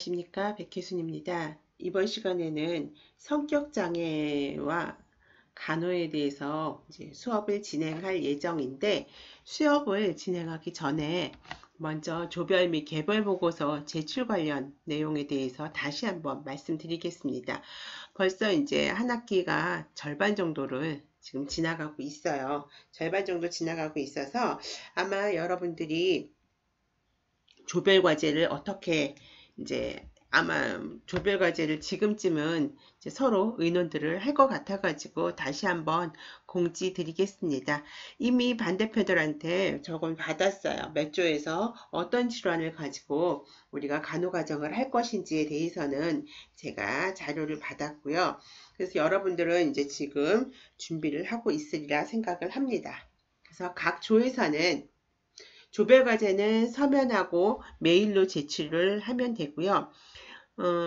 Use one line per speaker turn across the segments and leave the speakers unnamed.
안녕하십니까, 백혜순입니다. 이번 시간에는 성격장애와 간호에 대해서 이제 수업을 진행할 예정인데, 수업을 진행하기 전에 먼저 조별 및 개별 보고서 제출 관련 내용에 대해서 다시 한번 말씀드리겠습니다. 벌써 이제 한 학기가 절반 정도를 지금 지나가고 있어요. 절반 정도 지나가고 있어서 아마 여러분들이 조별 과제를 어떻게 이제 아마 조별 과제를 지금쯤은 이제 서로 의논들을 할 것 같아가지고 다시 한번 공지 드리겠습니다. 이미 반대편들한테 저건 받았어요. 몇 조에서 어떤 질환을 가지고 우리가 간호과정을 할 것인지에 대해서는 제가 자료를 받았고요. 그래서 여러분들은 이제 지금 준비를 하고 있으리라 생각을 합니다. 그래서 각 조에서는 조별과제는 서면하고 메일로 제출을 하면 되고요.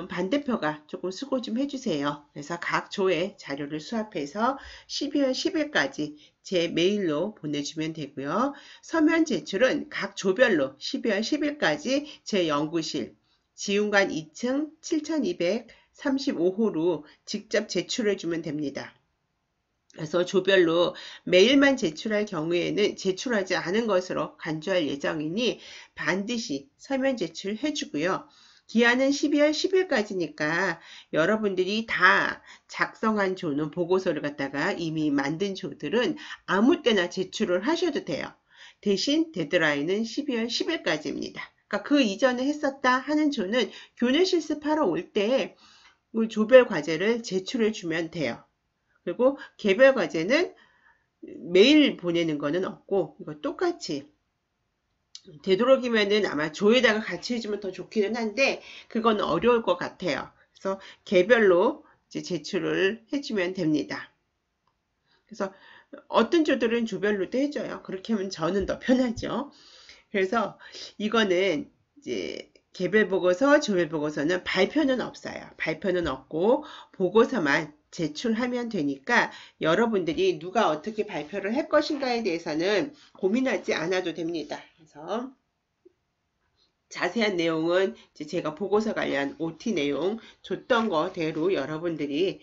반대표가 조금 수고 좀 해주세요. 그래서 각 조에 자료를 수합해서 12월 10일까지 제 메일로 보내주면 되고요. 서면 제출은 각 조별로 12월 10일까지 제 연구실 지훈관 2층 7235호로 직접 제출해주면 됩니다. 그래서 조별로 메일만 제출할 경우에는 제출하지 않은 것으로 간주할 예정이니 반드시 서면 제출해 주고요. 기한은 12월 10일까지니까 여러분들이 다 작성한 조는 보고서를 갖다가 이미 만든 조들은 아무 때나 제출을 하셔도 돼요. 대신 데드라인은 12월 10일까지입니다. 그러니까 그 이전에 했었다 하는 조는 교내 실습하러 올 때 조별 과제를 제출해 주면 돼요. 그리고 개별 과제는 메일 보내는 거는 없고 이거 똑같이 되도록이면은 아마 조에다가 같이 해주면 더 좋기는 한데 그건 어려울 것 같아요. 그래서 개별로 이제 제출을 해주면 됩니다. 그래서 어떤 조들은 조별로도 해줘요. 그렇게 하면 저는 더 편하죠. 그래서 이거는 이제 개별 보고서, 조별 보고서는 발표는 없어요. 발표는 없고 보고서만 제출하면 되니까 여러분들이 누가 어떻게 발표를 할 것인가에 대해서는 고민하지 않아도 됩니다. 그래서 자세한 내용은 이제 제가 보고서 관련 OT 내용 줬던 거대로 여러분들이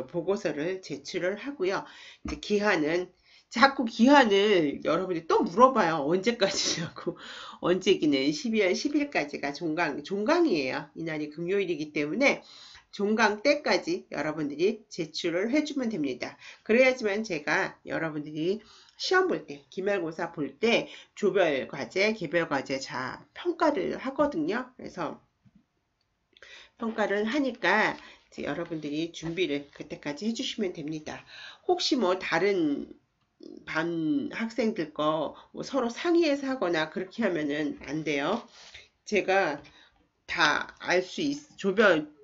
보고서를 제출을 하고요. 이제 기한은 자꾸 기한을 여러분들이 또 물어봐요. 언제까지냐고. 언제기는 12월 10일까지가 종강이에요. 이날이 금요일이기 때문에 종강 때까지 여러분들이 제출을 해주면 됩니다. 그래야지만 제가 여러분들이 시험 볼 때, 기말고사 볼 때 조별 과제, 개별 과제 평가를 하거든요. 그래서 평가를 하니까 여러분들이 준비를 그때까지 해주시면 됩니다. 혹시 뭐 다른 반 학생들 거 뭐 서로 상의해서 하거나 그렇게 하면은 안 돼요. 제가 다 알 수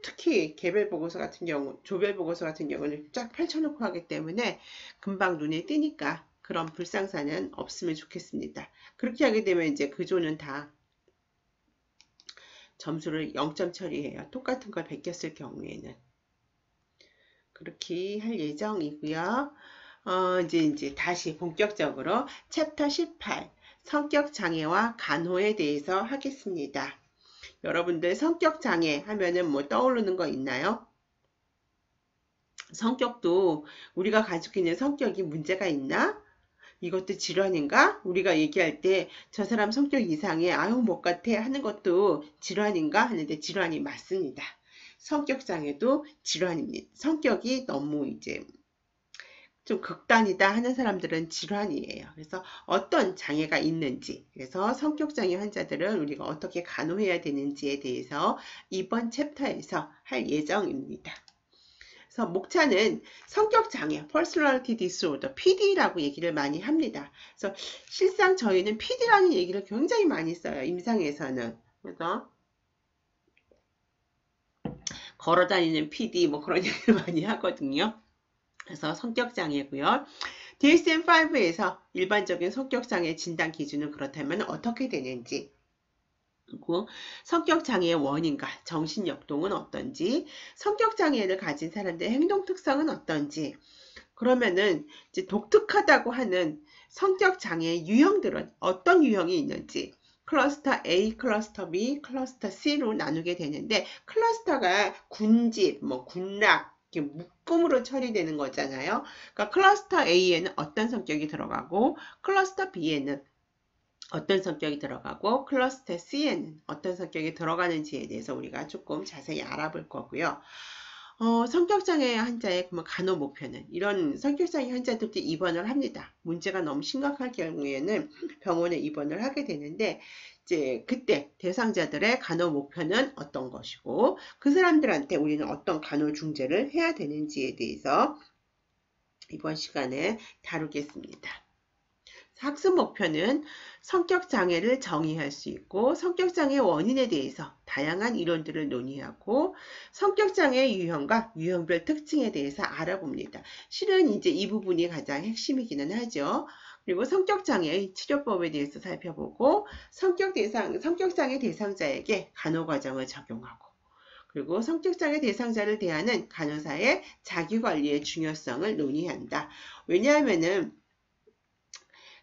특히 개별 보고서 같은 경우, 조별 보고서 같은 경우는 쫙 펼쳐놓고 하기 때문에 금방 눈에 띄니까 그런 불상사는 없으면 좋겠습니다. 그렇게 하게 되면 이제 그 조는 다 점수를 0점 처리해요. 똑같은 걸 베꼈을 경우에는. 그렇게 할 예정이고요. 이제 다시 본격적으로 챕터 18 성격장애와 간호에 대해서 하겠습니다. 여러분들 성격장애 하면은 뭐 떠오르는 거 있나요? 성격도 우리가 가지고 있는 성격이 문제가 있나? 이것도 질환인가? 우리가 얘기할 때 저 사람 성격 이상해, 아유 못 같아 하는 것도 질환인가? 하는데 질환이 맞습니다. 성격장애도 질환입니다. 성격이 너무 이제 좀 극단이다 하는 사람들은 질환이에요. 그래서 어떤 장애가 있는지, 그래서 성격장애 환자들은 우리가 어떻게 간호해야 되는지에 대해서 이번 챕터에서 할 예정입니다. 그래서 목차는 성격장애, Personality Disorder, PD라고 얘기를 많이 합니다. 그래서 실상 저희는 PD라는 얘기를 굉장히 많이 써요. 임상에서는. 그래서 걸어다니는 PD 뭐 그런 얘기를 많이 하거든요. 그래서 성격장애고요. DSM-5에서 일반적인 성격장애 진단 기준은 그렇다면 어떻게 되는지, 그리고 성격장애의 원인과 정신역동은 어떤지, 성격장애를 가진 사람들의 행동 특성은 어떤지, 그러면은 이제 독특하다고 하는 성격장애의 유형들은 어떤 유형이 있는지, 클러스터 A, 클러스터 B, 클러스터 C로 나누게 되는데 클러스터가 군집, 뭐 군락, 이렇게 묶음으로 처리되는 거잖아요. 그러니까 클러스터 A에는 어떤 성격이 들어가고 클러스터 B에는 어떤 성격이 들어가고 클러스터 C에는 어떤 성격이 들어가는지에 대해서 우리가 조금 자세히 알아볼 거고요. 성격장애 환자의 간호 목표는 이런 성격장애 환자들도 입원을 합니다. 문제가 너무 심각할 경우에는 병원에 입원을 하게 되는데 이제 그때 대상자들의 간호 목표는 어떤 것이고 그 사람들한테 우리는 어떤 간호 중재를 해야 되는지에 대해서 이번 시간에 다루겠습니다. 학습 목표는 성격장애를 정의할 수 있고 성격장애 원인에 대해서 다양한 이론들을 논의하고 성격장애의 유형과 유형별 특징에 대해서 알아봅니다. 실은 이제 이 부분이 가장 핵심이기는 하죠. 그리고 성격장애의 치료법에 대해서 살펴보고 성격장애 대상자에게 간호과정을 적용하고 그리고 성격장애 대상자를 대하는 간호사의 자기관리의 중요성을 논의한다. 왜냐하면은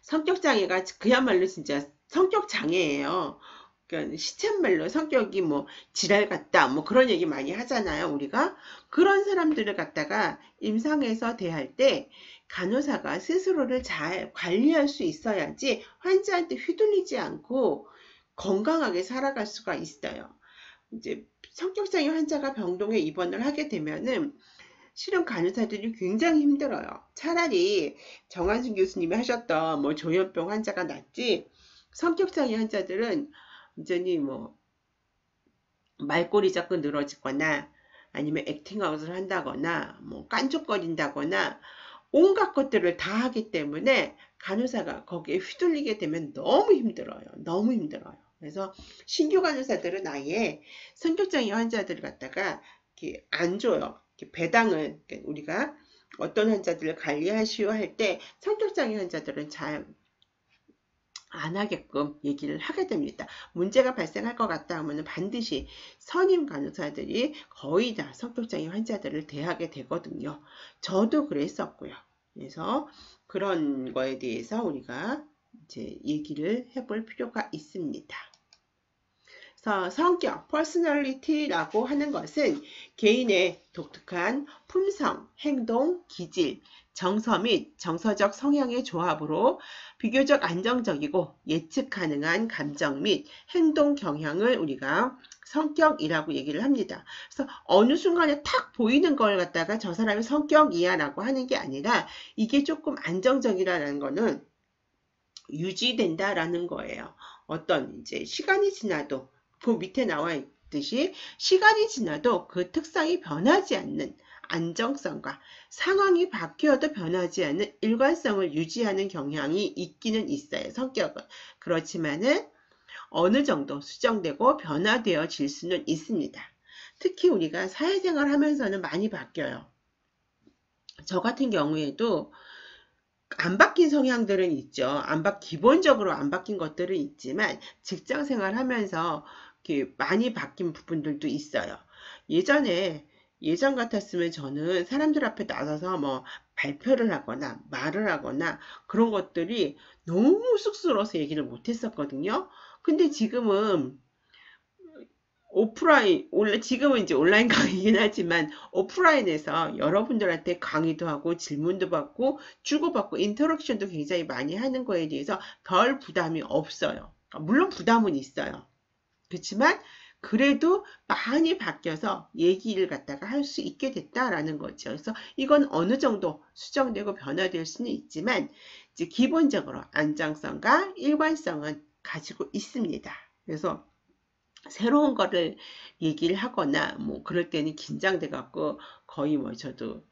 성격장애가 그야말로 진짜 성격장애예요. 그러니까 시쳇말로 성격이 뭐 지랄 같다 뭐 그런 얘기 많이 하잖아요. 우리가 그런 사람들을 갖다가 임상에서 대할 때 간호사가 스스로를 잘 관리할 수 있어야지 환자한테 휘둘리지 않고 건강하게 살아갈 수가 있어요. 이제 성격장애 환자가 병동에 입원을 하게 되면은 실은 간호사들이 굉장히 힘들어요. 차라리 정한순 교수님이 하셨던 뭐 조현병 환자가 낫지 성격장애 환자들은 완전히 뭐 말꼬리 자꾸 늘어지거나 아니면 액팅아웃을 한다거나 뭐 깐족거린다거나 온갖 것들을 다 하기 때문에 간호사가 거기에 휘둘리게 되면 너무 힘들어요. 너무 힘들어요. 그래서 신규 간호사들은 아예 성격장애 환자들을 갖다가 이렇게 안 줘요. 배당을 우리가 어떤 환자들을 관리하시오 할 때 성격장애 환자들은 잘 안 하게끔 얘기를 하게 됩니다. 문제가 발생할 것 같다 하면 반드시 선임 간호사들이 거의 다 성격장애 환자들을 대하게 되거든요. 저도 그랬었고요. 그래서 그런 거에 대해서 우리가 이제 얘기를 해볼 필요가 있습니다. 그래서 성격, personality라고 하는 것은 개인의 독특한 품성, 행동, 기질, 정서 및 정서적 성향의 조합으로 비교적 안정적이고 예측 가능한 감정 및 행동 경향을 우리가 성격이라고 얘기를 합니다. 그래서 어느 순간에 탁 보이는 걸 갖다가 저 사람의 성격이야 라고 하는 게 아니라 이게 조금 안정적이라는 거는 유지된다라는 거예요. 어떤 이제 시간이 지나도 그 밑에 나와 있듯이 시간이 지나도 그 특성이 변하지 않는 안정성과 상황이 바뀌어도 변하지 않는 일관성을 유지하는 경향이 있기는 있어요. 성격은. 그렇지만은 어느 정도 수정되고 변화되어질 수는 있습니다. 특히 우리가 사회생활 하면서는 많이 바뀌어요. 저 같은 경우에도 안 바뀐 성향들은 있죠. 기본적으로 안 바뀐 것들은 있지만 직장 생활 하면서 이렇게 많이 바뀐 부분들도 있어요. 예전 같았으면 저는 사람들 앞에 나서서 뭐 발표를 하거나 말을 하거나 그런 것들이 너무 쑥스러워서 얘기를 못 했었거든요. 근데 지금은 지금은 이제 온라인 강의이긴 하지만 오프라인에서 여러분들한테 강의도 하고 질문도 받고 주고받고 인터랙션도 굉장히 많이 하는 거에 대해서 별 부담이 없어요. 물론 부담은 있어요. 그렇지만 그래도 많이 바뀌어서 얘기를 갖다가 할 수 있게 됐다라는 거죠. 그래서 이건 어느 정도 수정되고 변화될 수는 있지만 이제 기본적으로 안정성과 일관성은 가지고 있습니다. 그래서 새로운 거를 얘기를 하거나 뭐 그럴 때는 긴장돼 갖고 거의 뭐 저도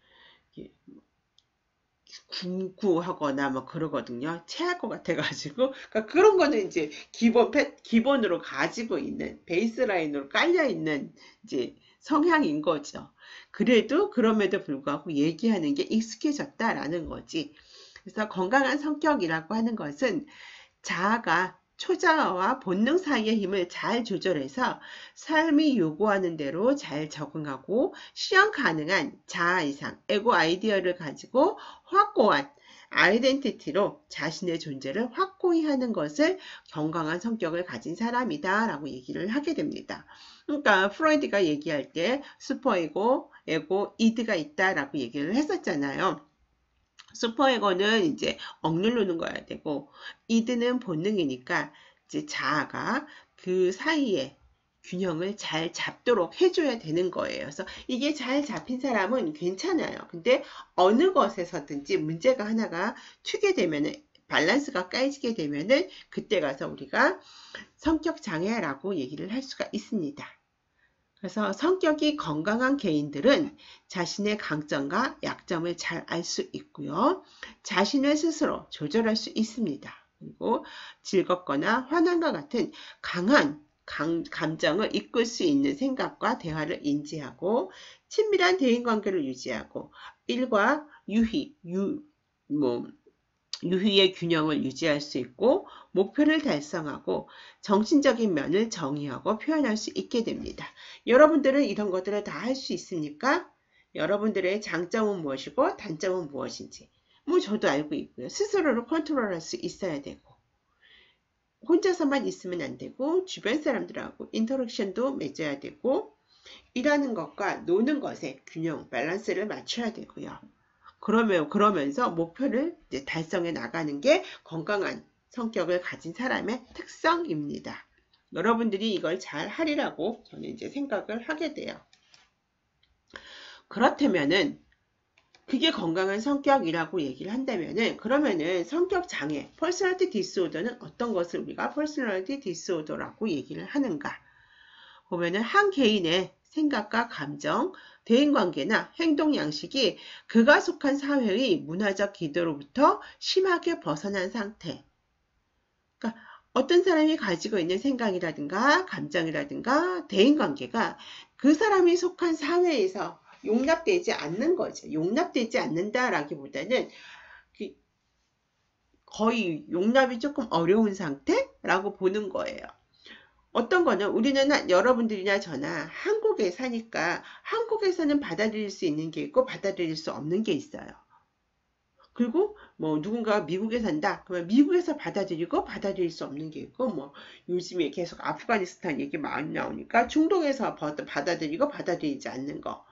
궁구하거나 뭐 그러거든요. 체할 것 같아 가지고 그러니까 그런 거는 이제 기본으로 가지고 있는 베이스라인으로 깔려 있는 이제 성향인 거죠. 그래도 그럼에도 불구하고 얘기하는 게 익숙해졌다라는 거지. 그래서 건강한 성격이라고 하는 것은 자아가 초자아와 본능 사이의 힘을 잘 조절해서 삶이 요구하는 대로 잘 적응하고 실현 가능한 자아 이상, 에고 아이디어를 가지고 확고한 아이덴티티로 자신의 존재를 확고히 하는 것을 건강한 성격을 가진 사람이다 라고 얘기를 하게 됩니다. 그러니까 프로이드가 얘기할 때 슈퍼에고, 에고, 이드가 있다 라고 얘기를 했었잖아요. 슈퍼에고는 이제 억누르는 거야 되고, 이드는 본능이니까 이제 자아가 그 사이에 균형을 잘 잡도록 해줘야 되는 거예요. 그래서 이게 잘 잡힌 사람은 괜찮아요. 근데 어느 것에서든지 문제가 하나가 튀게 되면은, 밸런스가 깨지게 되면은 그때 가서 우리가 성격 장애라고 얘기를 할 수가 있습니다. 그래서 성격이 건강한 개인들은 자신의 강점과 약점을 잘 알 수 있고요. 자신을 스스로 조절할 수 있습니다. 그리고 즐겁거나 화난과 같은 강한 감정을 이끌 수 있는 생각과 대화를 인지하고 친밀한 대인관계를 유지하고 일과 유희의 균형을 유지할 수 있고 목표를 달성하고 정신적인 면을 정의하고 표현할 수 있게 됩니다. 여러분들은 이런 것들을 다 할 수 있습니까? 여러분들의 장점은 무엇이고 단점은 무엇인지 저도 알고 있고요. 스스로를 컨트롤할 수 있어야 되고 혼자서만 있으면 안 되고 주변 사람들하고 인터랙션도 맺어야 되고 일하는 것과 노는 것의 균형, 밸런스를 맞춰야 되고요. 그러면서 목표를 이제 달성해 나가는 게 건강한 성격을 가진 사람의 특성입니다. 여러분들이 이걸 잘 하리라고 저는 이제 생각을 하게 돼요. 그렇다면은 그게 건강한 성격이라고 얘기를 한다면은 그러면은 성격 장애, 퍼스널리티 디스오더는 어떤 것을 우리가 퍼스널리티 디스오더라고 얘기를 하는가? 보면은 한 개인의 생각과 감정, 대인관계나 행동 양식이 그가 속한 사회의 문화적 기도로부터 심하게 벗어난 상태. 그러니까 어떤 사람이 가지고 있는 생각이라든가 감정이라든가 대인관계가 그 사람이 속한 사회에서 용납되지 않는 거죠. 용납되지 않는다라기보다는 거의 용납이 조금 어려운 상태라고 보는 거예요. 어떤 거는 우리는 여러분들이나 저나 한국에 사니까 한국에서는 받아들일 수 있는 게 있고 받아들일 수 없는 게 있어요. 그리고 누군가가 미국에 산다 그러면 미국에서 받아들이고 받아들일 수 없는 게 있고 요즘에 계속 아프가니스탄 얘기 많이 나오니까 중동에서 받아들이고 받아들이지 않는 거.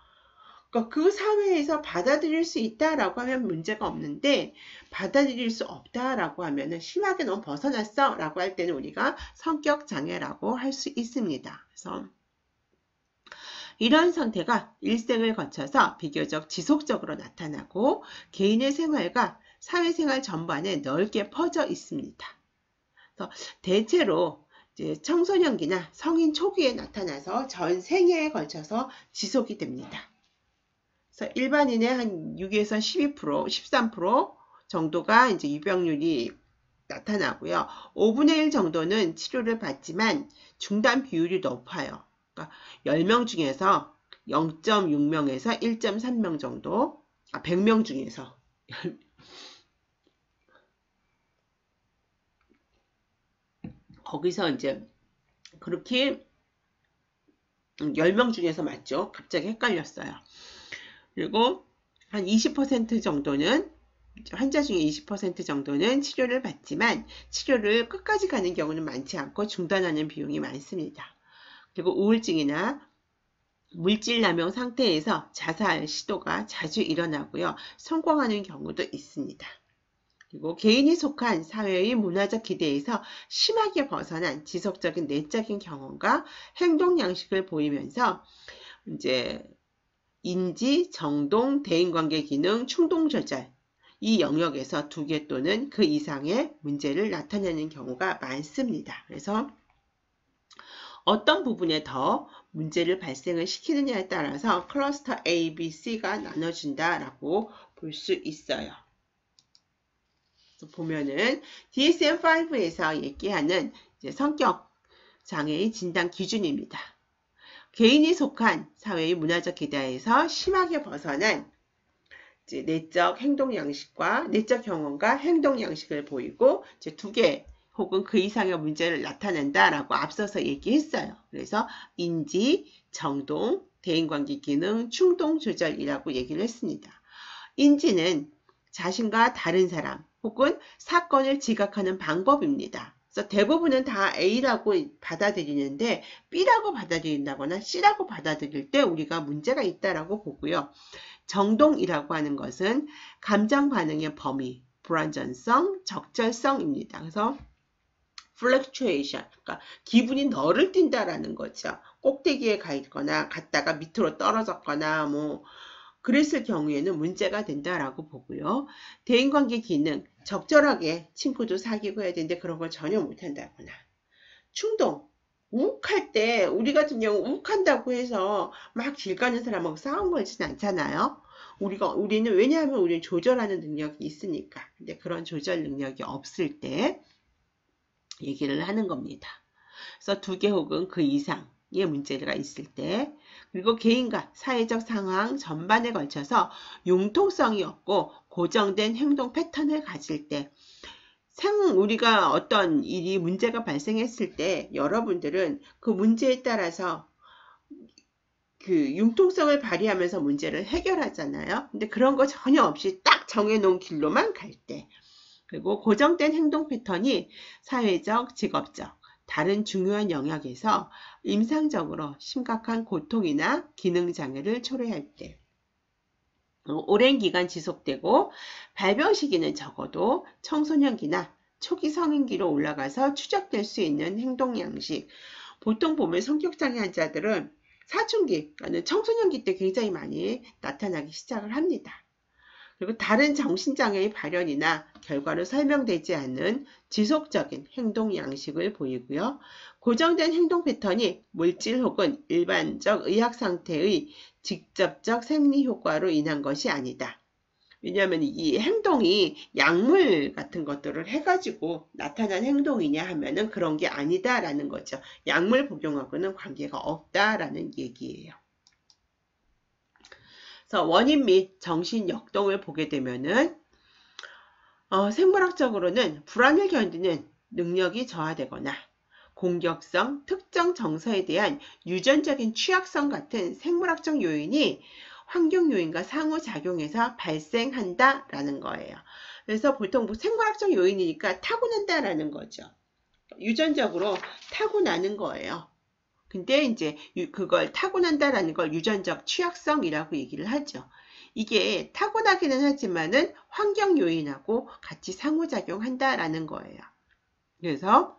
그러니까 그 사회에서 받아들일 수 있다라고 하면 문제가 없는데 받아들일 수 없다라고 하면은 심하게 너무 벗어났어 라고 할 때는 우리가 성격 장애라고 할 수 있습니다. 그래서 이런 상태가 일생을 거쳐서 비교적 지속적으로 나타나고 개인의 생활과 사회생활 전반에 넓게 퍼져 있습니다. 그래서 대체로 이제 청소년기나 성인 초기에 나타나서 전 생애에 걸쳐서 지속이 됩니다. 그래서 일반인의 한 6에서 12%, 13% 정도가 이제 유병률이 나타나고요. 5분의 1 정도는 치료를 받지만 중단 비율이 높아요. 그러니까 10명 중에서 0.6명에서 1.3명 정도, 100명 중에서 거기서 이제 그렇게 10명 중에서 맞죠? 갑자기 헷갈렸어요. 그리고 한 20% 정도는 환자 중에 20% 정도는 치료를 받지만 치료를 끝까지 가는 경우는 많지 않고 중단하는 비용이 많습니다. 그리고 우울증이나 물질 남용 상태에서 자살 시도가 자주 일어나고요. 성공하는 경우도 있습니다. 그리고 개인이 속한 사회의 문화적 기대에서 심하게 벗어난 지속적인 내적인 경험과 행동 양식을 보이면서 이제 인지, 정동, 대인관계 기능, 충동 조절 이 영역에서 2개 또는 그 이상의 문제를 나타내는 경우가 많습니다. 그래서 어떤 부분에 더 문제를 발생을 시키느냐에 따라서 클러스터 A, B, C가 나눠진다라고 볼 수 있어요. 그래서 보면은 DSM-5에서 얘기하는 이제 성격 장애의 진단 기준입니다. 개인이 속한 사회의 문화적 기대에서 심하게 벗어난 이제 내적 행동 양식과 내적 경험과 행동 양식을 보이고 이제 2개 혹은 그 이상의 문제를 나타낸다라고 앞서서 얘기했어요. 그래서 인지, 정동, 대인관계 기능, 충동 조절이라고 얘기를 했습니다. 인지는 자신과 다른 사람 혹은 사건을 지각하는 방법입니다. 그래서 대부분은 다 A라고 받아들이는데 B라고 받아들인다거나 C라고 받아들일 때 우리가 문제가 있다라고 보고요. 정동이라고 하는 것은 감정 반응의 범위, 불완전성, 적절성입니다. 그래서 fluctuation, 그러니까 기분이 너를 띈다라는 거죠. 꼭대기에 가 있거나 갔다가 밑으로 떨어졌거나 뭐 그랬을 경우에는 문제가 된다라고 보고요. 대인관계 기능, 적절하게 친구도 사귀고 해야 되는데 그런 걸 전혀 못한다거나 충동, 욱할 때 우리 같은 경우 욱한다고 해서 막 길 가는 사람하고 싸움 걸진 않잖아요. 우리는 왜냐하면 우리는 조절하는 능력이 있으니까. 근데 그런 조절 능력이 없을 때 얘기를 하는 겁니다. 그래서 2개 혹은 그 이상의 문제가 있을 때, 그리고 개인과 사회적 상황 전반에 걸쳐서 융통성이 없고 고정된 행동 패턴을 가질 때, 우리가 어떤 일이 문제가 발생했을 때 여러분들은 그 문제에 따라서 그 융통성을 발휘하면서 문제를 해결하잖아요. 근데 그런 거 전혀 없이 딱 정해놓은 길로만 갈 때, 그리고 고정된 행동 패턴이 사회적, 직업적, 다른 중요한 영역에서 임상적으로 심각한 고통이나 기능장애를 초래할 때, 오랜 기간 지속되고 발병 시기는 적어도 청소년기나 초기 성인기로 올라가서 추적될 수 있는 행동 양식. 보통 보면 성격장애 환자들은 사춘기, 그러니까 청소년기 때 굉장히 많이 나타나기 시작을 합니다. 그리고 다른 정신장애의 발현이나 결과로 설명되지 않는 지속적인 행동 양식을 보이고요. 고정된 행동 패턴이 물질 혹은 일반적 의학 상태의 직접적 생리 효과로 인한 것이 아니다. 왜냐하면 이 행동이 약물 같은 것들을 해가지고 나타난 행동이냐 하면은 그런 게 아니다라는 거죠. 약물 복용하고는 관계가 없다라는 얘기예요. 그래서 원인 및 정신 역동을 보게 되면은 생물학적으로는 불안을 견디는 능력이 저하되거나 공격성, 특정 정서에 대한 유전적인 취약성 같은 생물학적 요인이 환경 요인과 상호작용해서 발생한다라는 거예요. 그래서 보통 생물학적 요인이니까 타고난다라는 거죠. 유전적으로 타고나는 거예요. 근데 이제 그걸 타고난다라는 걸 유전적 취약성이라고 얘기를 하죠. 이게 타고나기는 하지만은 환경 요인하고 같이 상호작용한다라는 거예요. 그래서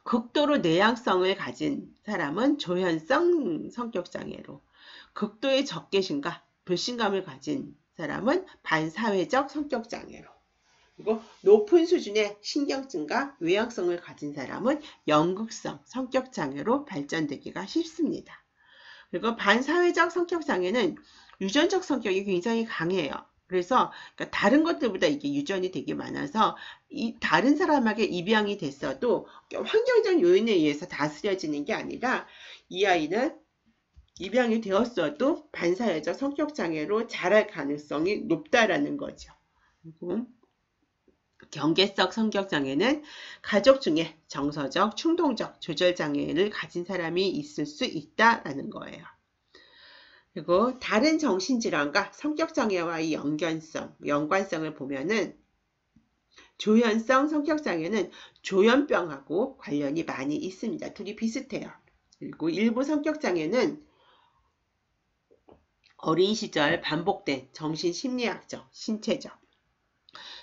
극도로 내향성을 가진 사람은 조현성 성격장애로, 극도의 적개심과 불신감을 가진 사람은 반사회적 성격장애로, 그리고 높은 수준의 신경증과 외향성을 가진 사람은 연극성 성격장애로 발전되기가 쉽습니다. 그리고 반사회적 성격장애는 유전적 성격이 굉장히 강해요. 그래서 그러니까 다른 것들보다 이게 유전이 되게 많아서 다른 사람에게 입양이 됐어도 환경적 요인에 의해서 다스려지는 게 아니라 이 아이는 입양이 되었어도 반사회적 성격장애로 자랄 가능성이 높다라는 거죠. 그리고 경계성 성격장애는 가족 중에 정서적, 충동적 조절장애를 가진 사람이 있을 수 있다라는 거예요. 그리고 다른 정신질환과 성격장애와의 연관성을 보면은 조현성 성격장애는 조현병하고 관련이 많이 있습니다. 둘이 비슷해요. 그리고 일부 성격장애는 어린 시절 반복된 정신심리학적, 신체적,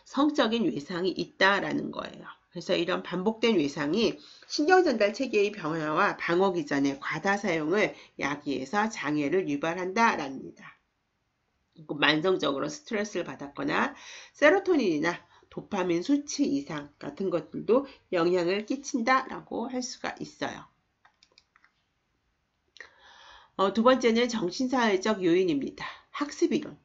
성적인 외상이 있다라는 거예요. 그래서 이런 반복된 외상이 신경전달 체계의 변화와 방어기전의 과다 사용을 야기해서 장애를 유발한다랍니다. 만성적으로 스트레스를 받았거나 세로토닌이나 도파민 수치 이상 같은 것들도 영향을 끼친다라고 할 수가 있어요. 두 번째는 정신사회적 요인입니다. 학습이론.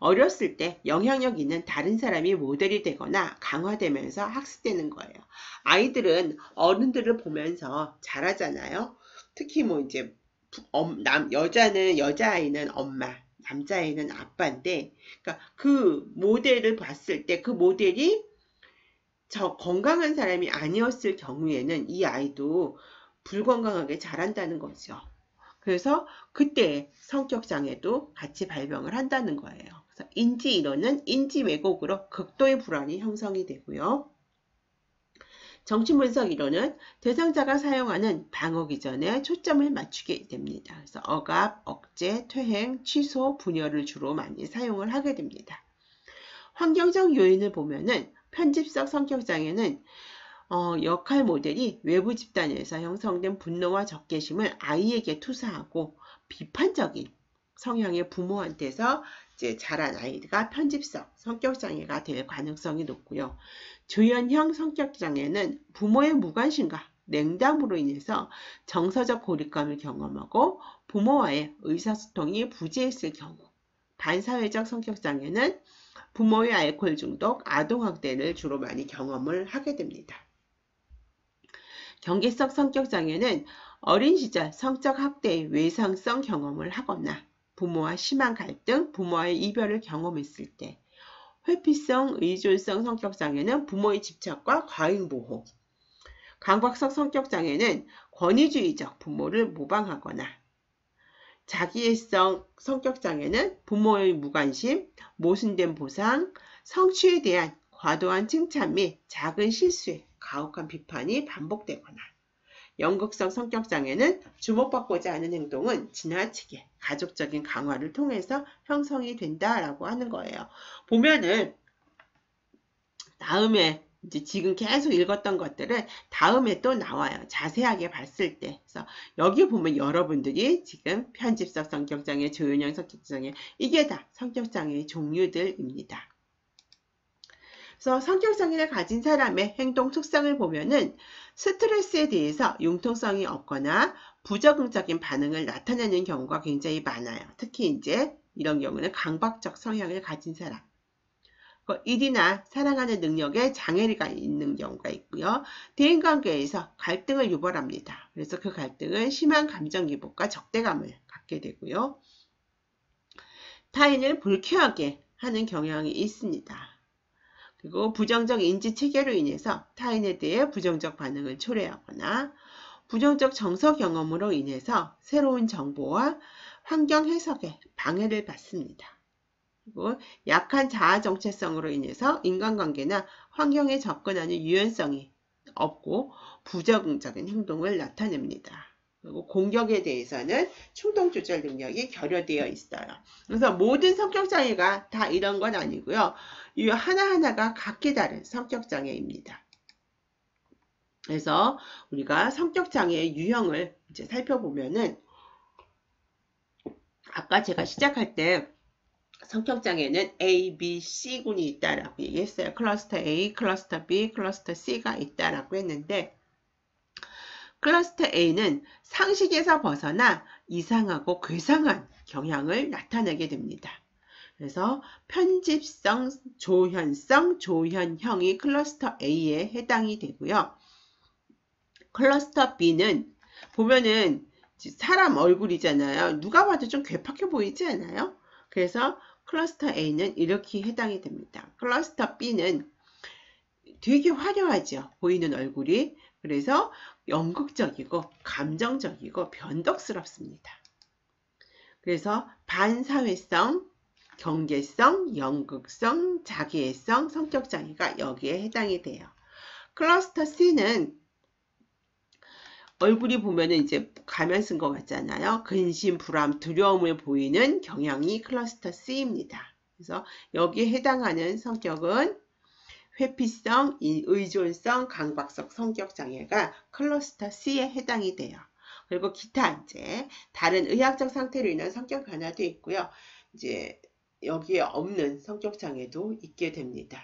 어렸을 때 영향력 있는 다른 사람이 모델이 되거나 강화되면서 학습되는 거예요. 아이들은 어른들을 보면서 자라잖아요. 특히 뭐 이제 여자아이는 엄마, 남자아이는 아빠인데, 그러니까 그 모델을 봤을 때 그 모델이 저 건강한 사람이 아니었을 경우에는 이 아이도 불건강하게 자란다는 거죠. 그래서 그때 성격장애도 같이 발병을 한다는 거예요. 그래서 인지 이론은 인지 왜곡으로 극도의 불안이 형성이 되고요. 정신분석 이론은 대상자가 사용하는 방어 기전에 초점을 맞추게 됩니다. 그래서 억압, 억제, 퇴행, 취소, 분열을 주로 많이 사용을 하게 됩니다. 환경적 요인을 보면은 편집성 성격장애는 역할 모델이 외부 집단에서 형성된 분노와 적개심을 아이에게 투사하고 비판적인 성향의 부모한테서 이제 자란 아이가 편집성 성격장애가 될 가능성이 높고요. 조현형 성격장애는 부모의 무관심과 냉담으로 인해서 정서적 고립감을 경험하고 부모와의 의사소통이 부재했을 경우, 반사회적 성격장애는 부모의 알코올 중독, 아동학대를 주로 많이 경험을 하게 됩니다. 경계성 성격장애는 어린 시절 성적 학대의 외상성 경험을 하거나 부모와 심한 갈등, 부모와의 이별을 경험했을 때, 회피성 의존성 성격장애는 부모의 집착과 과잉보호, 강박성 성격장애는 권위주의적 부모를 모방하거나, 자기애성 성격장애는 부모의 무관심, 모순된 보상, 성취에 대한 과도한 칭찬 및 작은 실수에 가혹한 비판이 반복되거나, 연극성 성격장애는 주목받고자 하는 행동은 지나치게 가족적인 강화를 통해서 형성이 된다라고 하는 거예요. 보면은 다음에 이제 지금 계속 읽었던 것들은 다음에 또 나와요. 자세하게 봤을 때. 그래서 여기 보면 여러분들이 지금 편집성 성격장애, 조현형 성격장애, 이게 다 성격장애의 종류들입니다. 그래서 성격장애를 가진 사람의 행동 특성을 보면은 스트레스에 대해서 융통성이 없거나 부적응적인 반응을 나타내는 경우가 굉장히 많아요. 특히 이제 이런 경우는 강박적 성향을 가진 사람. 일이나 사랑하는 능력에 장애가 있는 경우가 있고요. 대인관계에서 갈등을 유발합니다. 그래서 그 갈등은 심한 감정기복과 적대감을 갖게 되고요. 타인을 불쾌하게 하는 경향이 있습니다. 그리고 부정적 인지 체계로 인해서 타인에 대해 부정적 반응을 초래하거나 부정적 정서 경험으로 인해서 새로운 정보와 환경 해석에 방해를 받습니다. 그리고 약한 자아 정체성으로 인해서 인간관계나 환경에 접근하는 유연성이 없고 부적응적인 행동을 나타냅니다. 그리고 공격에 대해서는 충동 조절 능력이 결여되어 있어요. 그래서 모든 성격장애가 다 이런 건 아니고요. 이 하나하나가 각기 다른 성격장애입니다. 그래서 우리가 성격장애의 유형을 이제 살펴보면은 아까 제가 시작할 때 성격장애는 A, B, C군이 있다라고 얘기했어요. 클러스터 A, 클러스터 B, 클러스터 C가 있다라고 했는데 클러스터 A는 상식에서 벗어나 이상하고 괴상한 경향을 나타내게 됩니다. 그래서 편집성, 조현성, 조현형이 클러스터 A에 해당이 되고요. 클러스터 B는 보면은 사람 얼굴이잖아요. 누가 봐도 좀 괴팍해 보이지 않아요? 그래서 클러스터 A는 이렇게 해당이 됩니다. 클러스터 B는 되게 화려하죠. 보이는 얼굴이. 그래서 연극적이고 감정적이고 변덕스럽습니다. 그래서 반사회성, 경계성, 연극성, 자기애성, 성격장애가 여기에 해당이 돼요. 클러스터 C는 얼굴이 보면은 이제 가면 쓴 것 같잖아요. 근심, 불안, 두려움을 보이는 경향이 클러스터 C입니다. 그래서 여기에 해당하는 성격은 회피성, 의존성, 강박성 성격장애가 클러스터 C에 해당이 돼요. 그리고 기타 이제 다른 의학적 상태로 인한 성격 변화도 있고요. 이제 여기에 없는 성격장애도 있게 됩니다.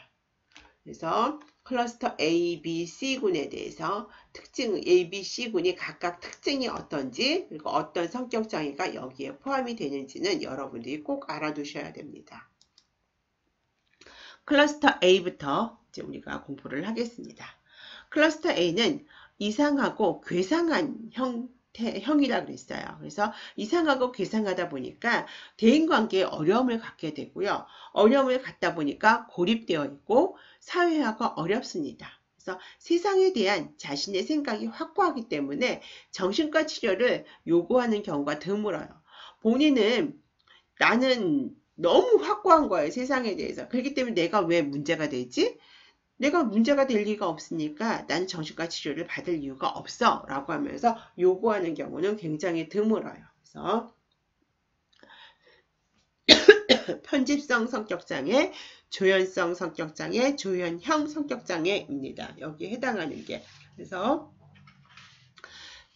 그래서 클러스터 A, B, C군에 대해서 특징 A, B, C군이 각각 특징이 어떤지 그리고 어떤 성격장애가 여기에 포함이 되는지는 여러분들이 꼭 알아두셔야 됩니다. 클러스터 A부터 이제 우리가 공부를 하겠습니다. 클러스터 A는 이상하고 괴상한 형이라 그랬어요. 그래서 이상하고 괴상하다 보니까 대인관계에 어려움을 갖게 되고요. 어려움을 갖다 보니까 고립되어 있고 사회화가 어렵습니다. 그래서 세상에 대한 자신의 생각이 확고하기 때문에 정신과 치료를 요구하는 경우가 드물어요. 본인은 나는 너무 확고한 거예요. 세상에 대해서. 그렇기 때문에 내가 왜 문제가 되지? 내가 문제가 될 리가 없으니까 난 정신과 치료를 받을 이유가 없어 라고 하면서 요구하는 경우는 굉장히 드물어요. 그래서 편집성 성격장애, 조현성 성격장애, 조현형 성격장애입니다. 여기에 해당하는 게. 그래서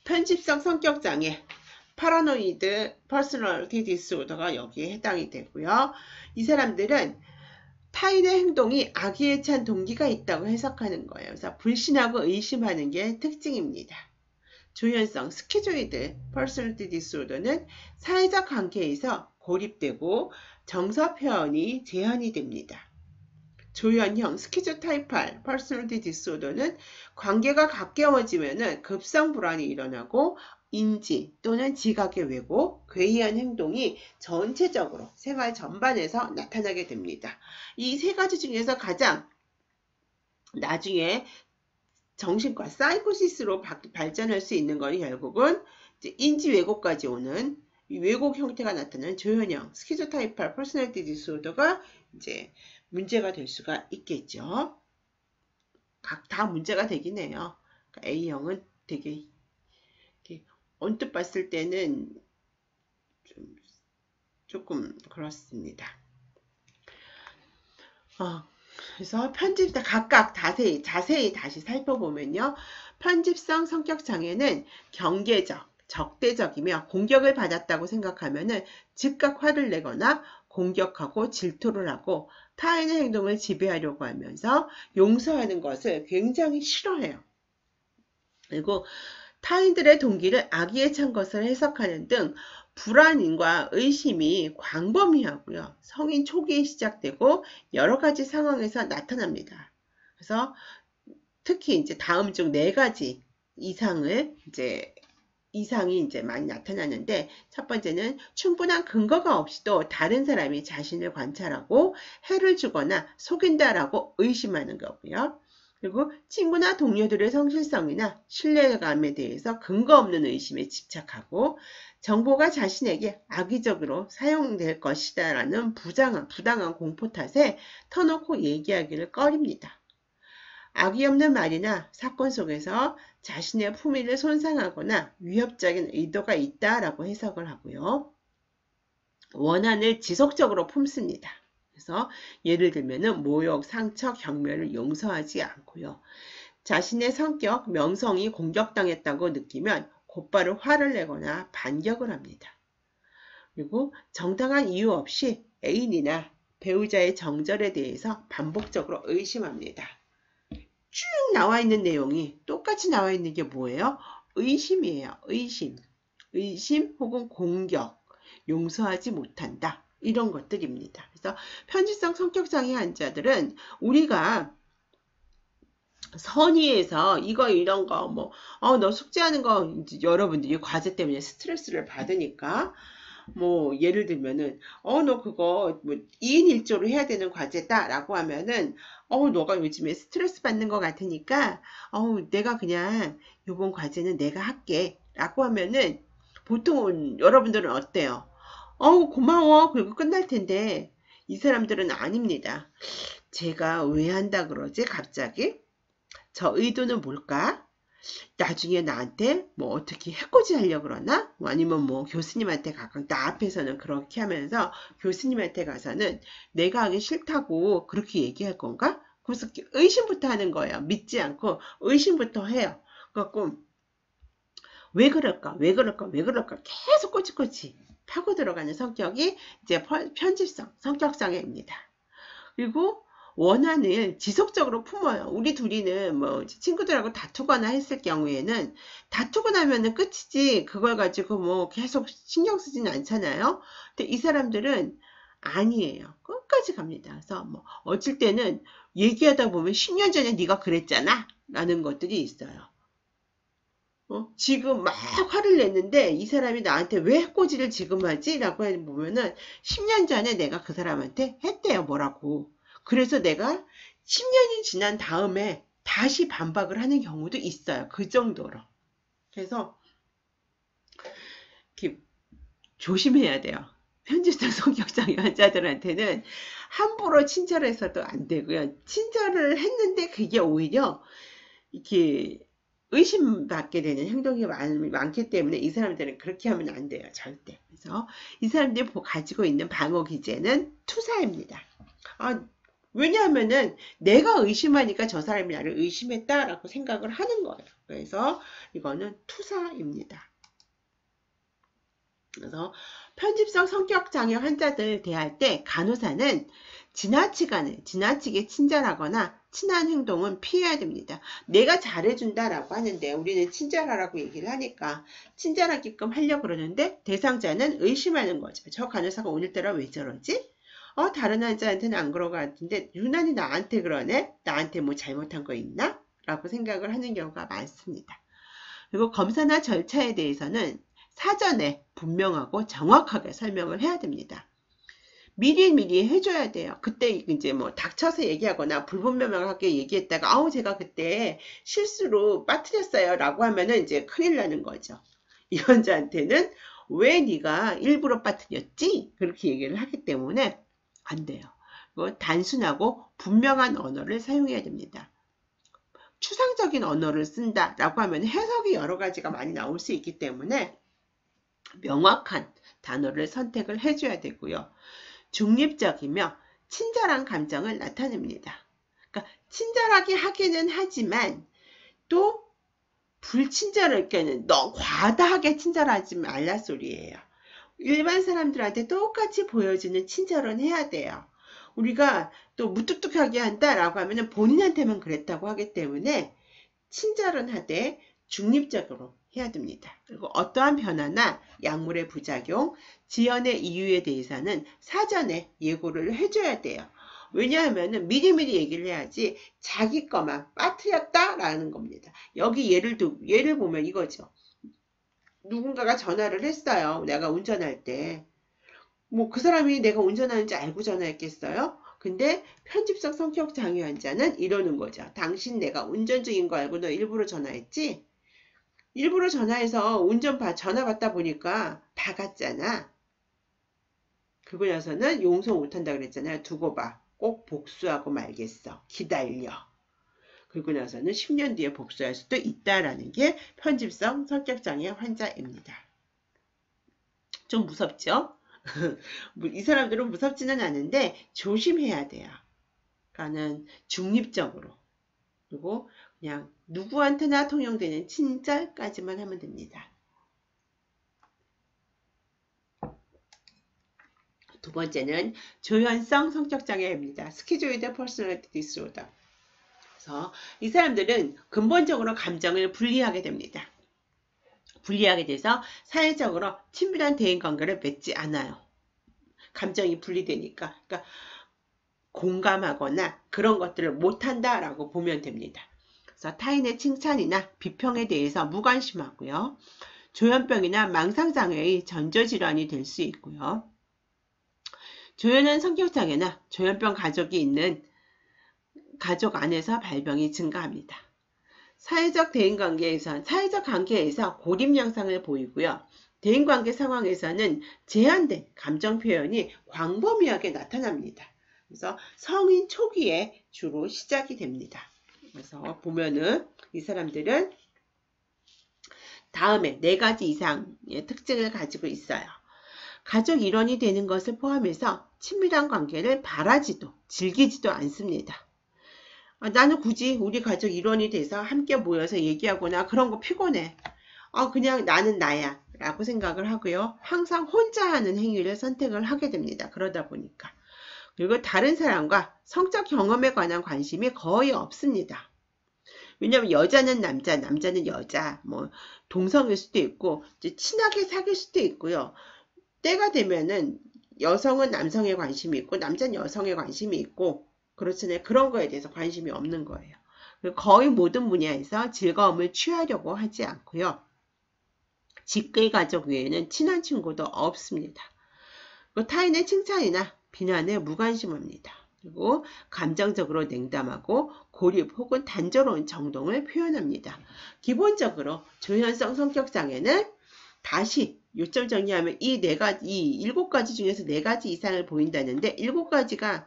편집성 성격장애, 파라노이드 퍼스널티 디스오더가 여기에 해당이 되고요. 이 사람들은 타인의 행동이 악의에 찬 동기가 있다고 해석하는 거예요. 그래서 불신하고 의심하는 게 특징입니다. 조현성 스키조이드 퍼스널티 디스오더는 사회적 관계에서 고립되고 정서 표현이 제한이 됩니다. 조현형 스키조타입8 퍼스널티 디스오더는 관계가 가까워지면 급성 불안이 일어나고 인지 또는 지각의 왜곡, 괴이한 행동이 전체적으로 생활 전반에서 나타나게 됩니다. 이 세 가지 중에서 가장 나중에 정신과 사이코시스로 발전할 수 있는 것이 결국은 인지 왜곡까지 오는 왜곡 형태가 나타나는 조현형 스키조타입8 퍼스널티 디스오더가 이제 문제가 될 수가 있겠죠. 각 다 문제가 되긴 해요. 그러니까 A형은 되게 언뜻 봤을 때는 조금 그렇습니다. 그래서 각각 자세히 다시 살펴보면요. 편집성 성격장애는 경계적, 적대적이며 공격을 받았다고 생각하면은 즉각 화를 내거나 공격하고 질투를 하고 타인의 행동을 지배하려고 하면서 용서하는 것을 굉장히 싫어해요. 그리고 타인들의 동기를 악의에 찬 것을 해석하는 등 불안과 의심이 광범위하고요. 성인 초기에 시작되고 여러 가지 상황에서 나타납니다. 그래서 특히 이제 다음 중 4가지 이상이 이제 많이 나타나는데, 첫 번째는 충분한 근거가 없이도 다른 사람이 자신을 관찰하고 해를 주거나 속인다라고 의심하는 거고요. 그리고 친구나 동료들의 성실성이나 신뢰감에 대해서 근거 없는 의심에 집착하고 정보가 자신에게 악의적으로 사용될 것이다 라는 부당한 공포 탓에 터놓고 얘기하기를 꺼립니다. 악의 없는 말이나 사건 속에서 자신의 품위를 손상하거나 위협적인 의도가 있다라고 해석을 하고요. 원한을 지속적으로 품습니다. 그래서 예를 들면은 모욕, 상처, 경멸을 용서하지 않고요. 자신의 성격, 명성이 공격당했다고 느끼면 곧바로 화를 내거나 반격을 합니다. 그리고 정당한 이유 없이 애인이나 배우자의 정절에 대해서 반복적으로 의심합니다. 쭉 나와 있는 내용이 똑같이 나와 있는 게 뭐예요? 의심이에요. 의심 혹은 공격, 용서하지 못한다. 이런 것들입니다. 그래서 편집성 성격장애 환자들은 우리가 선의에서 이런 거 너 숙제하는 거 여러분들이 과제 때문에 스트레스를 받으니까 예를 들면은 너 그거 2인 1조로 해야 되는 과제다 라고 하면은 너가 요즘에 스트레스 받는 것 같으니까 내가 그냥 요번 과제는 내가 할게 라고 하면은 보통 여러분들은 어때요? 고마워. 그리고 끝날 텐데 이 사람들은 아닙니다. 제가 왜 한다 그러지? 갑자기? 저 의도는 뭘까? 나중에 나한테 어떻게 해코지 하려고 그러나? 아니면 교수님한테 나 앞에서는 그렇게 하면서 교수님한테 가서는 내가 하기 싫다고 그렇게 얘기할 건가? 그래서 의심부터 하는 거예요. 믿지 않고 의심부터 해요. 그래갖고 왜 그럴까? 계속 꼬치꼬치 파고 들어가는 성격이 이제 편집성 성격장애입니다. 그리고 원한을 지속적으로 품어요. 우리 둘이는 친구들하고 다투거나 했을 경우에는 다투고 나면은 끝이지 그걸 가지고 계속 신경 쓰지는 않잖아요. 근데 이 사람들은 아니에요. 끝까지 갑니다. 그래서 어쩔 때는 얘기하다 보면 10년 전에 네가 그랬잖아 라는 것들이 있어요. 지금 막 화를 냈는데 이 사람이 나한테 왜 해코지를 지금 하지? 라고 보면은 10년 전에 내가 그 사람한테 했대요. 뭐라고. 그래서 내가 10년이 지난 다음에 다시 반박을 하는 경우도 있어요. 그 정도로. 그래서 조심해야 돼요. 편집성 성격장애 환자들한테는 함부로 친절해서도 안 되고요. 친절을 했는데 그게 오히려 이렇게 의심받게 되는 행동이 많기 때문에 이 사람들은 그렇게 하면 안 돼요. 절대. 그래서 이 사람들이 가지고 있는 방어 기제는 투사입니다. 왜냐하면은 내가 의심하니까 저 사람이 나를 의심했다라고 생각을 하는 거예요. 그래서 이거는 투사입니다. 그래서 편집성 성격장애 환자들 대할 때 간호사는 지나치게 친절하거나 친한 행동은 피해야 됩니다. 내가 잘해준다라고 하는데 우리는 친절하라고 얘기를 하니까 친절하게끔 하려고 그러는데 대상자는 의심하는 거죠. 저 간호사가 오늘따라 왜 저러지? 다른 환자한테는 안 그런 것 같은데 유난히 나한테 그러네? 나한테 뭐 잘못한 거 있나? 라고 생각을 하는 경우가 많습니다. 그리고 검사나 절차에 대해서는 사전에 분명하고 정확하게 설명을 해야 됩니다. 미리 해줘야 돼요. 그때 이제 뭐 닥쳐서 얘기하거나 불분명하게 얘기했다가 제가 그때 실수로 빠뜨렸어요 라고 하면은 이제 큰일 나는 거죠. 이 환자한테는 왜 네가 일부러 빠뜨렸지? 그렇게 얘기를 하기 때문에 안 돼요. 단순하고 분명한 언어를 사용해야 됩니다. 추상적인 언어를 쓴다라고 하면 해석이 여러 가지가 많이 나올 수 있기 때문에 명확한 단어를 선택을 해줘야 되고요. 중립적이며 친절한 감정을 나타냅니다. 그러니까 친절하게 하기는 하지만 또 불친절할 때는 너무 과다하게 친절하지 말라 소리예요. 일반 사람들한테 똑같이 보여주는 친절은 해야 돼요. 우리가 또 무뚝뚝하게 한다라고 하면 본인한테만 그랬다고 하기 때문에 친절은 하되 중립적으로 해야 됩니다. 그리고 어떠한 변화나 약물의 부작용, 지연의 이유에 대해서는 사전에 예고를 해줘야 돼요. 왜냐하면 미리미리 얘기를 해야지 자기 거만 빠뜨렸다라는 겁니다. 여기 예를 보면 이거죠. 누군가가 전화를 했어요. 내가 운전할 때. 뭐 그 사람이 내가 운전하는지 알고 전화했겠어요? 근데 편집성 성격 장애 환자는 이러는 거죠. 당신 내가 운전 중인 거 알고 너 일부러 전화했지? 일부러 전화해서 전화 받다 보니까 박았잖아. 그러고 나서는 용서 못한다 그랬잖아요. 두고 봐. 꼭 복수하고 말겠어. 기다려. 그리고 나서는 10년 뒤에 복수할 수도 있다라는 게 편집성 성격장애 환자입니다. 좀 무섭죠? 이 사람들은 무섭지는 않은데 조심해야 돼요. 그러니까는 중립적으로 그리고 그냥 누구한테나 통용되는 친절까지만 하면 됩니다. 두 번째는 조현성 성격장애입니다. 스키조이드 퍼스널리티 디스오더. 그래서 이 사람들은 근본적으로 감정을 분리하게 됩니다. 분리하게 돼서 사회적으로 친밀한 대인관계를 맺지 않아요. 감정이 분리되니까. 그러니까 공감하거나 그런 것들을 못한다라고 보면 됩니다. 그래서 타인의 칭찬이나 비평에 대해서 무관심하고요. 조현병이나 망상장애의 전조질환이 될 수 있고요. 조현은 성격장애나 조현병 가족이 있는 가족 안에서 발병이 증가합니다. 사회적 관계에서 고립 양상을 보이고요. 대인관계 상황에서는 제한된 감정 표현이 광범위하게 나타납니다. 그래서 성인 초기에 주로 시작이 됩니다. 그래서 보면은 이 사람들은 다음에 4가지 이상의 특징을 가지고 있어요. 가족 일원이 되는 것을 포함해서 친밀한 관계를 바라지도 즐기지도 않습니다. 나는 굳이 우리 가족 일원이 돼서 함께 모여서 얘기하거나 그런 거 피곤해. 그냥 나는 나야 라고 생각을 하고요. 항상 혼자 하는 행위를 선택을 하게 됩니다. 그러다 보니까. 그리고 다른 사람과 성적 경험에 관한 관심이 거의 없습니다. 왜냐하면 여자는 남자, 남자는 여자, 뭐 동성일 수도 있고 친하게 사귈 수도 있고요. 때가 되면은 여성은 남성에 관심이 있고 남자는 여성에 관심이 있고 그렇잖아요. 그런 거에 대해서 관심이 없는 거예요. 거의 모든 분야에서 즐거움을 취하려고 하지 않고요. 직계 가족 외에는 친한 친구도 없습니다. 타인의 칭찬이나 비난에 무관심합니다. 그리고 감정적으로 냉담하고 고립 혹은 단조로운 정동을 표현합니다. 기본적으로 조현성 성격장애는 다시 요점 정리하면 이 네 가지, 이 7가지 중에서 4가지 이상을 보인다는데 7가지가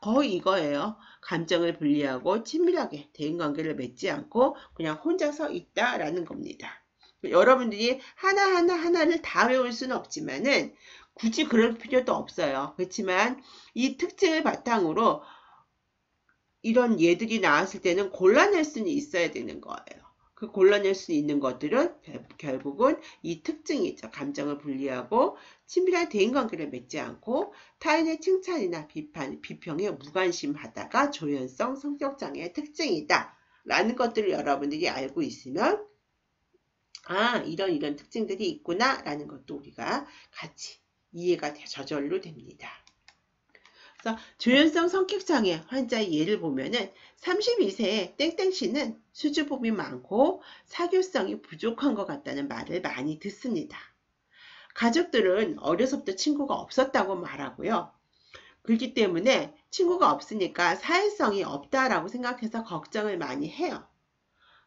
거의 이거예요. 감정을 분리하고 친밀하게 대인관계를 맺지 않고 그냥 혼자 서 있다라는 겁니다. 여러분들이 하나를 다 외울 수는 없지만은 굳이 그럴 필요도 없어요. 그렇지만 이 특징을 바탕으로 이런 예들이 나왔을 때는 골라낼 수는 있어야 되는 거예요. 그 골라낼 수 있는 것들은 결국은 이 특징이죠. 감정을 분리하고 친밀한 대인관계를 맺지 않고 타인의 칭찬이나 비평에 무관심하다가 조현성 성격장애의 특징이다 라는 것들을 여러분들이 알고 있으면 이런 특징들이 있구나 라는 것도 우리가 같이 이해가 저절로 됩니다. 그래서 조현성 성격장애 환자의 예를 보면은 32세의 땡땡씨는 수줍음이 많고 사교성이 부족한 것 같다는 말을 많이 듣습니다. 가족들은 어려서부터 친구가 없었다고 말하고요. 그렇기 때문에 친구가 없으니까 사회성이 없다라고 생각해서 걱정을 많이 해요.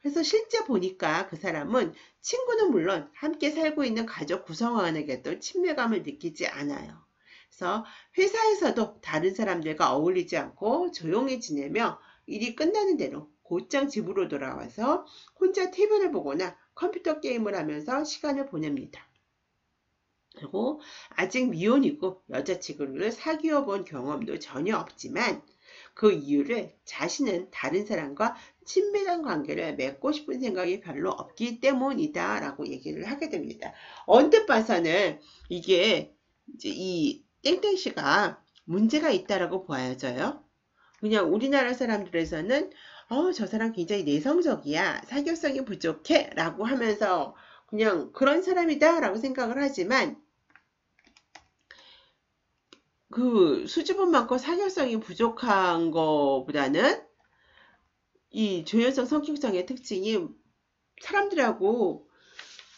그래서 실제 보니까 그 사람은 친구는 물론 함께 살고 있는 가족 구성원에게도 친밀감을 느끼지 않아요. 그래서 회사에서도 다른 사람들과 어울리지 않고 조용히 지내며 일이 끝나는 대로 곧장 집으로 돌아와서 혼자 TV를 보거나 컴퓨터 게임을 하면서 시간을 보냅니다. 그리고 아직 미혼이고 여자친구를 사귀어 본 경험도 전혀 없지만 그 이유를 자신은 다른 사람과 친밀한 관계를 맺고 싶은 생각이 별로 없기 때문이다 라고 얘기를 하게 됩니다. 언뜻 봐서는 이게 이제 이 땡땡씨가 문제가 있다라고 보여져요. 그냥 우리나라 사람들에서는 저 사람 굉장히 내성적이야, 사교성이 부족해 라고 하면서 그냥 그런 사람이다 라고 생각을 하지만 그 수줍음 많고 사교성이 부족한 것보다는 이 조현성 성격장애 특징이 사람들하고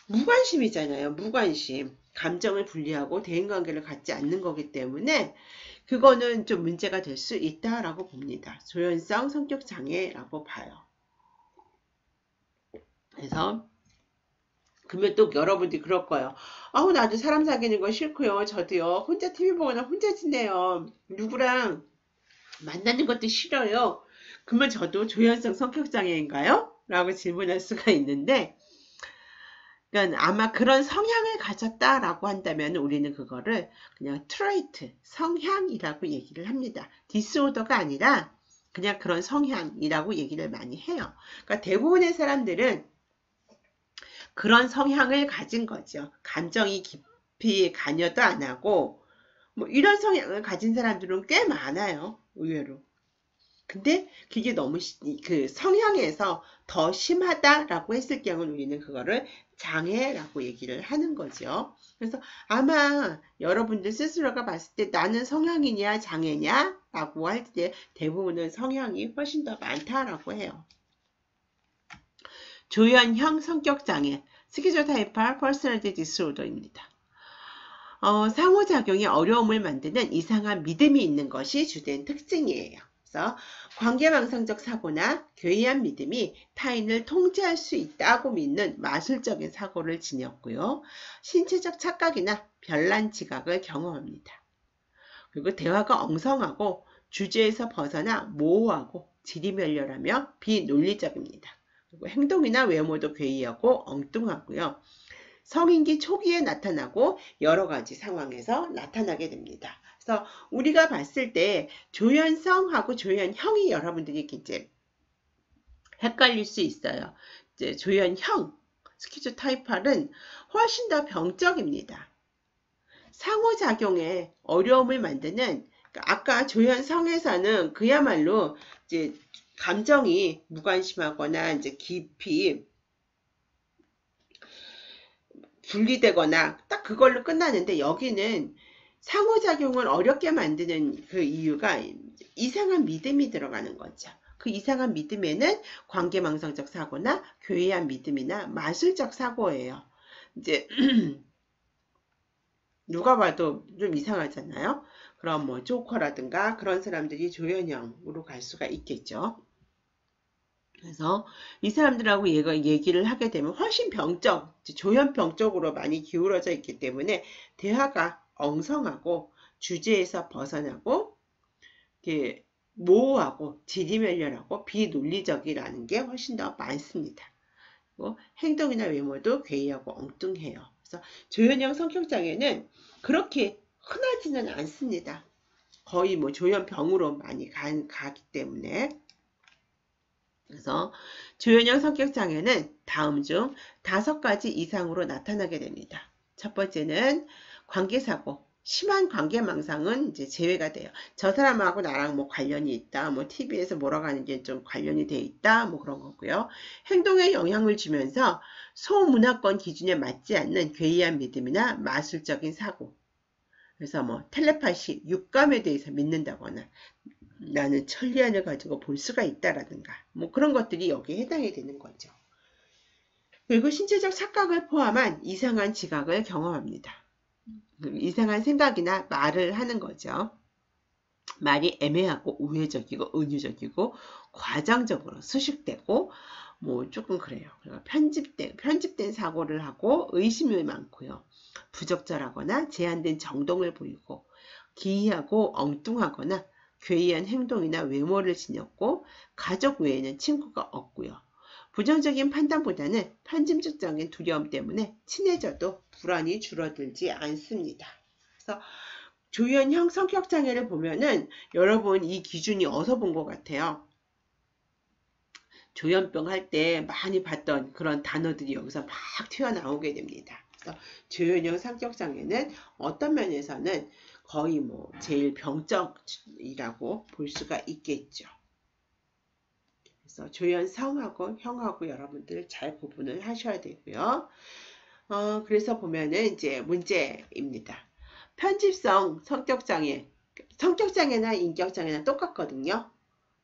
무관심이잖아요. 무관심. 감정을 분리하고 대인관계를 갖지 않는 거기 때문에 그거는 좀 문제가 될 수 있다라고 봅니다. 조현성 성격장애라고 봐요. 그래서 그러면 또 여러분들이 그럴 거예요. 나도 사람 사귀는 거 싫고요. 저도요. 혼자 TV 보거나 혼자 지내요. 누구랑 만나는 것도 싫어요. 그러면 저도 조현성 성격장애인가요? 라고 질문할 수가 있는데 그러니까 아마 그런 성향을 가졌다라고 한다면 우리는 그거를 그냥 트레이트, 성향이라고 얘기를 합니다. 디스오더가 아니라 그냥 그런 성향이라고 얘기를 많이 해요. 그러니까 대부분의 사람들은 그런 성향을 가진 거죠. 감정이 깊이 관여도 안 하고 뭐 이런 성향을 가진 사람들은 꽤 많아요. 의외로. 근데 그게 너무 그 성향에서 더 심하다라고 했을 경우는 우리는 그거를 장애라고 얘기를 하는 거죠. 그래서 아마 여러분들 스스로가 봤을 때 나는 성향이냐 장애냐 라고 할 때 대부분은 성향이 훨씬 더 많다라고 해요. 조현형 성격장애, 스키조타이팔 퍼스널리티 디스오더입니다. 상호작용에 어려움을 만드는 이상한 믿음이 있는 것이 주된 특징이에요. 그래서 관계망상적 사고나 괴이한 믿음이 타인을 통제할 수 있다고 믿는 마술적인 사고를 지녔고요. 신체적 착각이나 별난 지각을 경험합니다. 그리고 대화가 엉성하고 주제에서 벗어나 모호하고 지리멸렬하며 비논리적입니다. 그리고 행동이나 외모도 괴이하고 엉뚱하고요. 성인기 초기에 나타나고 여러 가지 상황에서 나타나게 됩니다. 그래서 우리가 봤을 때 조현성하고 조현형이 여러분들이 이제 헷갈릴 수 있어요. 이제 조현형, 스키조타이팔은 훨씬 더 병적입니다. 상호작용에 어려움을 만드는 아까 조현성에서는 그야말로 이제 감정이 무관심하거나 이제 깊이 분리되거나 딱 그걸로 끝나는데 여기는 상호작용을 어렵게 만드는 그 이유가 이상한 믿음이 들어가는 거죠. 그 이상한 믿음에는 관계망상적 사고나 괴이한 믿음이나 마술적 사고예요. 이제 누가 봐도 좀 이상하잖아요. 그럼 뭐 조커라든가 그런 사람들이 조현형으로 갈 수가 있겠죠. 그래서 이 사람들하고 얘기를 하게 되면 훨씬 병적, 조현병적으로 많이 기울어져 있기 때문에 대화가 엉성하고 주제에서 벗어나고 이렇게 모호하고 지리멸렬하고 비논리적이라는 게 훨씬 더 많습니다. 행동이나 외모도 괴이하고 엉뚱해요. 그래서 조현형 성격장애는 그렇게 흔하지는 않습니다. 거의 뭐 조현병으로 많이 가기 때문에. 그래서 조현형 성격장애는 다음 중 5가지 이상으로 나타나게 됩니다. 첫 번째는 관계사고, 심한 관계망상은 이제 제외가 돼요. 저 사람하고 나랑 뭐 관련이 있다, 뭐 TV에서 몰아가는 게 좀 관련이 돼 있다, 뭐 그런 거고요. 행동에 영향을 주면서 소문화권 기준에 맞지 않는 괴이한 믿음이나 마술적인 사고. 그래서 뭐 텔레파시, 육감에 대해서 믿는다거나 나는 천리안을 가지고 볼 수가 있다라든가 뭐 그런 것들이 여기에 해당이 되는 거죠. 그리고 신체적 착각을 포함한 이상한 지각을 경험합니다. 이상한 생각이나 말을 하는 거죠. 말이 애매하고 우회적이고 은유적이고 과장적으로 수식되고 뭐 조금 그래요. 편집된 사고를 하고 의심이 많고요. 부적절하거나 제한된 정동을 보이고 기이하고 엉뚱하거나 괴이한 행동이나 외모를 지녔고 가족 외에는 친구가 없고요. 부정적인 판단보다는 편집적인 두려움 때문에 친해져도 불안이 줄어들지 않습니다. 그래서 조현형 성격장애를 보면은 여러분 이 기준이 어디서 본 것 같아요? 조현병 할 때 많이 봤던 그런 단어들이 여기서 막 튀어나오게 됩니다. 그래서 조현형 성격장애는 어떤 면에서는 거의 뭐 제일 병적이라고 볼 수가 있겠죠. 그래서 조현성하고 형하고 여러분들 잘 구분을 하셔야 되고요. 그래서 보면은 이제 문제입니다. 편집성 성격장애, 성격장애나 인격장애는 똑같거든요.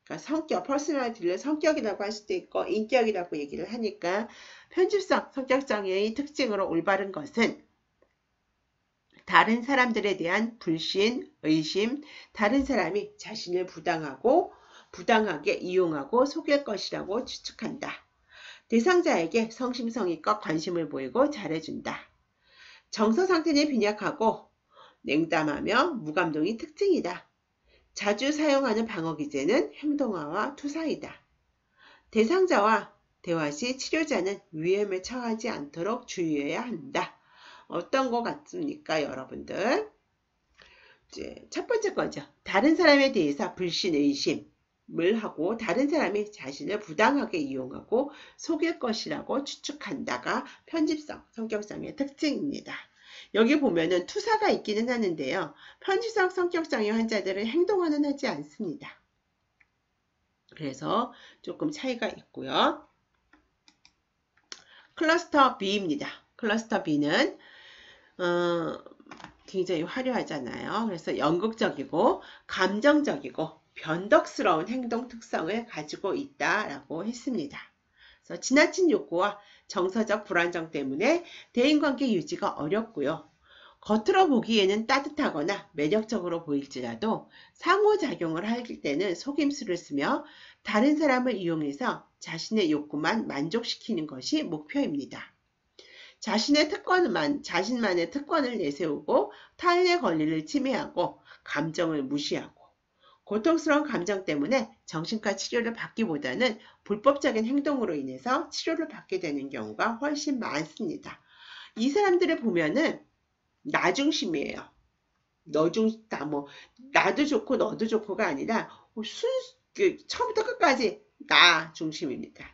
그러니까 성격, 퍼스널리티를 성격이라고 할 수도 있고 인격이라고 얘기를 하니까 편집성 성격장애의 특징으로 올바른 것은 다른 사람들에 대한 불신, 의심, 다른 사람이 자신을 부당하게 이용하고 속일 것이라고 추측한다. 대상자에게 성심성의껏 관심을 보이고 잘해준다. 정서 상태는 빈약하고 냉담하며 무감동이 특징이다. 자주 사용하는 방어기제는 행동화와 투사이다. 대상자와 대화 시 치료자는 위험에 처하지 않도록 주의해야 한다. 어떤 것 같습니까, 여러분들? 이제 첫 번째 거죠. 다른 사람에 대해서 불신, 의심을 하고 다른 사람이 자신을 부당하게 이용하고 속일 것이라고 추측한다가 편집성 성격장애의 특징입니다. 여기 보면은 투사가 있기는 하는데요. 편집성 성격장애 환자들은 행동화는 하지 않습니다. 그래서 조금 차이가 있고요. 클러스터 B입니다. 클러스터 B는 굉장히 화려하잖아요. 그래서 연극적이고 감정적이고 변덕스러운 행동 특성을 가지고 있다라고 했습니다. 그래서 지나친 욕구와 정서적 불안정 때문에 대인관계 유지가 어렵고요. 겉으로 보기에는 따뜻하거나 매력적으로 보일지라도 상호작용을 할 때는 속임수를 쓰며 다른 사람을 이용해서 자신의 욕구만 만족시키는 것이 목표입니다. 자신만의 특권을 내세우고 타인의 권리를 침해하고 감정을 무시하고 고통스러운 감정 때문에 정신과 치료를 받기보다는 불법적인 행동으로 인해서 치료를 받게 되는 경우가 훨씬 많습니다. 이 사람들을 보면은 나 중심이에요. 나도 좋고 너도 좋고가 아니라 처음부터 끝까지 나 중심입니다.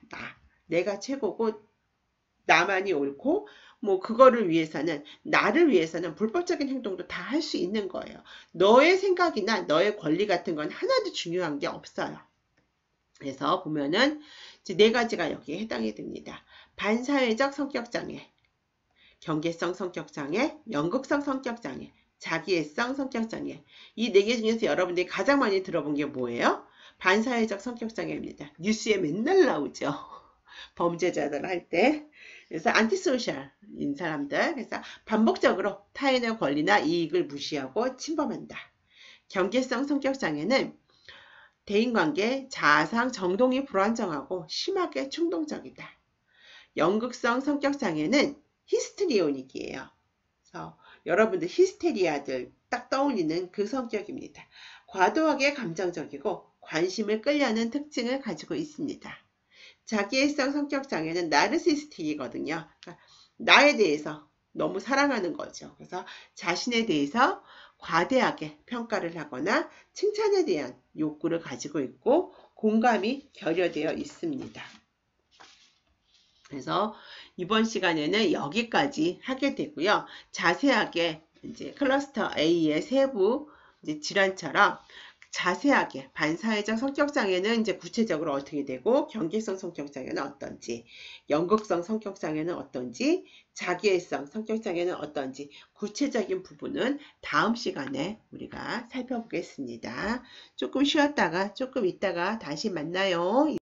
내가 최고고 나만이 옳고 뭐 그거를 위해서는 나를 위해서는 불법적인 행동도 다 할 수 있는 거예요. 너의 생각이나 너의 권리 같은 건 하나도 중요한 게 없어요. 그래서 보면은 이제 4가지가 여기에 해당이 됩니다. 반사회적 성격장애, 경계성 성격장애, 연극성 성격장애, 자기애성 성격장애. 이 4개 중에서 여러분들이 가장 많이 들어본 게 뭐예요? 반사회적 성격장애입니다. 뉴스에 맨날 나오죠. 범죄자들 할 때. 그래서 안티소셜인 사람들. 그래서 반복적으로 타인의 권리나 이익을 무시하고 침범한다. 경계성 성격장애는 대인관계, 자아상, 정동이 불안정하고 심하게 충동적이다. 연극성 성격장애는 히스트리오닉이에요. 그래서 여러분들 히스테리아들 딱 떠올리는 그 성격입니다. 과도하게 감정적이고 관심을 끌려하는 특징을 가지고 있습니다. 자기애성 성격장애는 나르시스틱이거든요. 그러니까 나에 대해서 너무 사랑하는 거죠. 그래서 자신에 대해서 과대하게 평가를 하거나 칭찬에 대한 욕구를 가지고 있고 공감이 결여되어 있습니다. 그래서 이번 시간에는 여기까지 하게 되고요. 자세하게 이제 클러스터 A의 세부 이제 질환처럼 자세하게 반사회적 성격장애는 이제 구체적으로 어떻게 되고 경계성 성격장애는 어떤지, 연극성 성격장애는 어떤지, 자기애성 성격장애는 어떤지 구체적인 부분은 다음 시간에 우리가 살펴보겠습니다. 조금 쉬었다가 조금 있다가 다시 만나요.